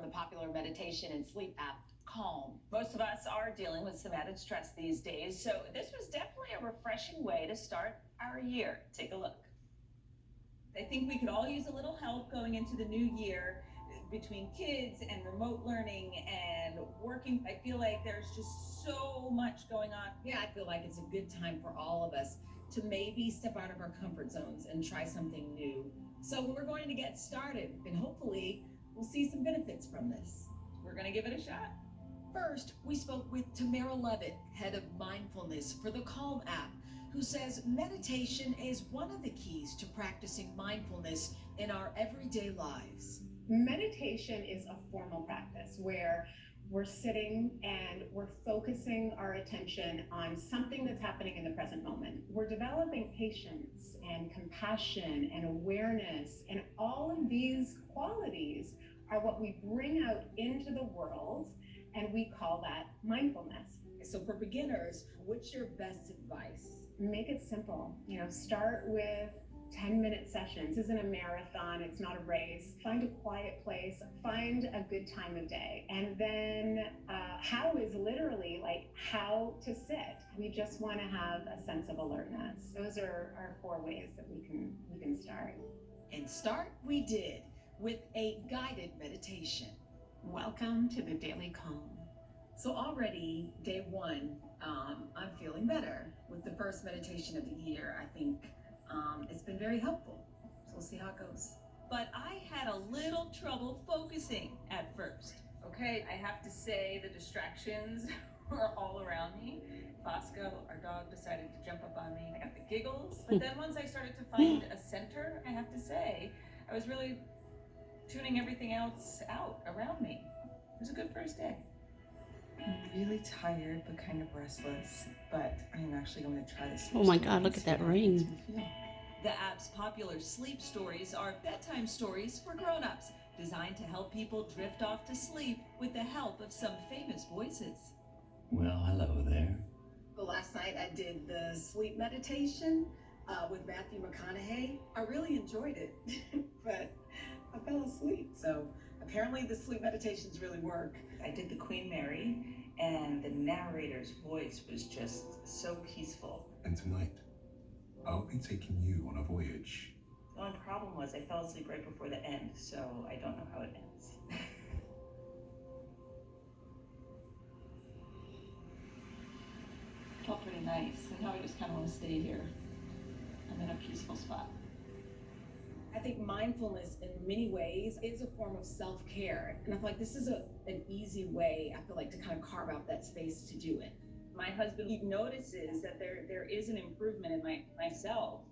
from the popular meditation and sleep app Calm. Most of us are dealing with some added stress these days, so this was definitely a refreshing way to start our year. Take a look. I think we could all use a little help going into the new year between kids and remote learning and working. I feel like there's just so much going on. Yeah, I feel like it's a good time for all of us to maybe step out of our comfort zones and try something new. So we're going to get started, and hopefully we'll see some benefits from this. We're going to give it a shot. First, we spoke with Tamara Levitt, head of mindfulness for the Calm app, who says meditation is one of the keys to practicing mindfulness in our everyday lives. Meditation is a formal practice where we're sitting and we're focusing our attention on something that's happening in the present moment. We're developing patience and compassion and awareness, and all of these qualities are what we bring out into the world, and we call that mindfulness. So for beginners, what's your best advice? Make it simple. Start with 10-minute sessions. This isn't a marathon, it's not a race. Find a quiet place, find a good time of day. And then how is literally like how to sit. We just want to have a sense of alertness. Those are our 4 ways that we can start. And start we did with a guided meditation. Welcome to the Daily Calm. So already day 1, I'm feeling better. With the first meditation of the year, I think it's been very helpful. So we'll see how it goes. But I had a little trouble focusing at first. Okay, I have to say the distractions were all around me. Bosco, our dog, decided to jump up on me. I got the giggles. But then once I started to find a center, I have to say, I was really tuning everything else out around me. It was a good first day. I'm really tired but kind of restless, but I am actually going to try this. Oh my God, look at that ring. The app's popular sleep stories are bedtime stories for grown-ups, designed to help people drift off to sleep with the help of some famous voices. Well, hello there. Well, last night I did the sleep meditation with Matthew McConaughey. I really enjoyed it, but I fell asleep. So apparently the sleep meditations really work. I did the Queen Mary, and the narrator's voice was just so peaceful. And tonight, I'll be taking you on a voyage. The only problem was I fell asleep right before the end, so I don't know how it ends. Felt pretty nice, and now I just kind of want to stay here. I'm in a peaceful spot. I think mindfulness in many ways is a form of self-care. And I feel like this is an easy way, I feel like, to kind of carve out that space to do it. My husband, he notices that there is an improvement in myself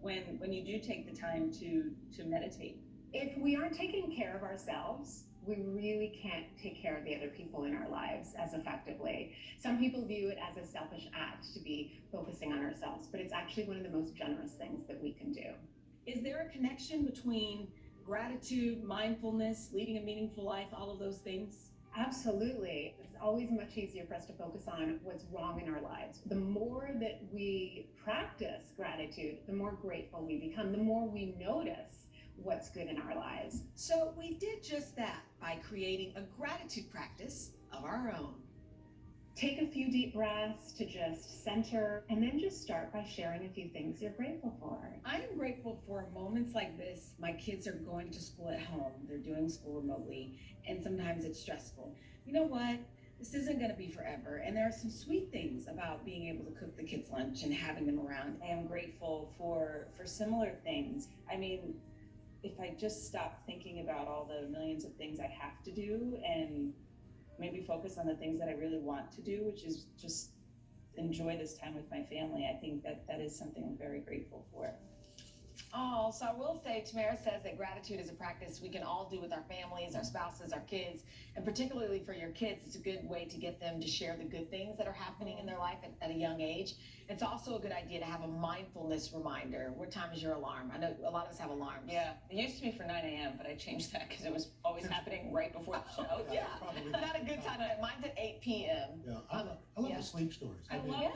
when you do take the time to meditate. If we aren't taking care of ourselves, we really can't take care of the other people in our lives as effectively. Some people view it as a selfish act to be focusing on ourselves, but it's actually one of the most generous things that we can do. Is there a connection between gratitude, mindfulness, leading a meaningful life, all of those things? Absolutely. It's always much easier for us to focus on what's wrong in our lives. The more that we practice gratitude, the more grateful we become, the more we notice what's good in our lives. So we did just that by creating a gratitude practice of our own. Take a few deep breaths to just center, and then just start by sharing a few things you're grateful for. I am grateful for moments like this. My kids are going to school at home. They're doing school remotely, and sometimes it's stressful. You know what? This isn't going to be forever, and there are some sweet things about being able to cook the kids' lunch and having them around. I am grateful for similar things. I mean, if I just stop thinking about all the millions of things I have to do and maybe focus on the things that I really want to do, which is just enjoy this time with my family, I think that is something I'm very grateful for. Oh, so I will say, Tamara says that gratitude is a practice we can all do with our families, our spouses, our kids, and particularly for your kids, it's a good way to get them to share the good things that are happening in their life at a young age. It's also a good idea to have a mindfulness reminder. What time is your alarm? I know a lot of us have alarms. Yeah, it used to be for 9 a.m., but I changed that because it was always happening right before the show. Yeah, not a good time. Mine's at 8 p.m. Yeah, I love the sleep stories. I love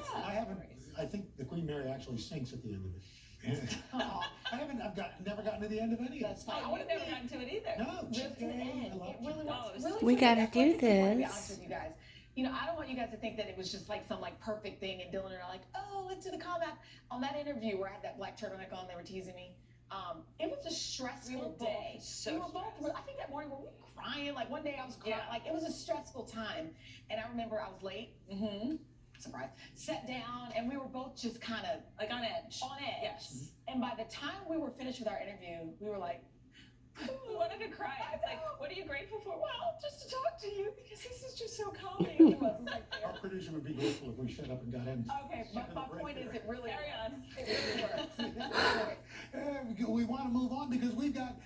I think the Queen Mary actually sinks at the end of it. Yeah. Oh, Never gotten to the end of any of that's it. fine. I would have never gotten to it either. No, Really to the end. I love It really chicken. was. Oh, Really We to the gotta end. That's what I do think it's important, to be this. honest with you guys. I don't want you guys to think that it was just like some like perfect thing and Dylan and I are like, oh, let's do the combat. On that interview where I had that black turtleneck on, they were teasing me. It was a stressful day. We were both, I think that morning we were crying. Like one day I was crying. Yeah. Like it was a stressful time. And I remember I was late. Mm-hmm. Surprise. Sat down and we were both just kind of Like on edge. on edge. Yes. And by the time we were finished with our interview, we were like, We wanted to cry. I It's like, know. what are you grateful for? well, just to talk to you because this is just so calming. It was like Our producer would be grateful if we shut up and got in. okay, but my point is, it really Carry on. It really works. We want to move on because we've got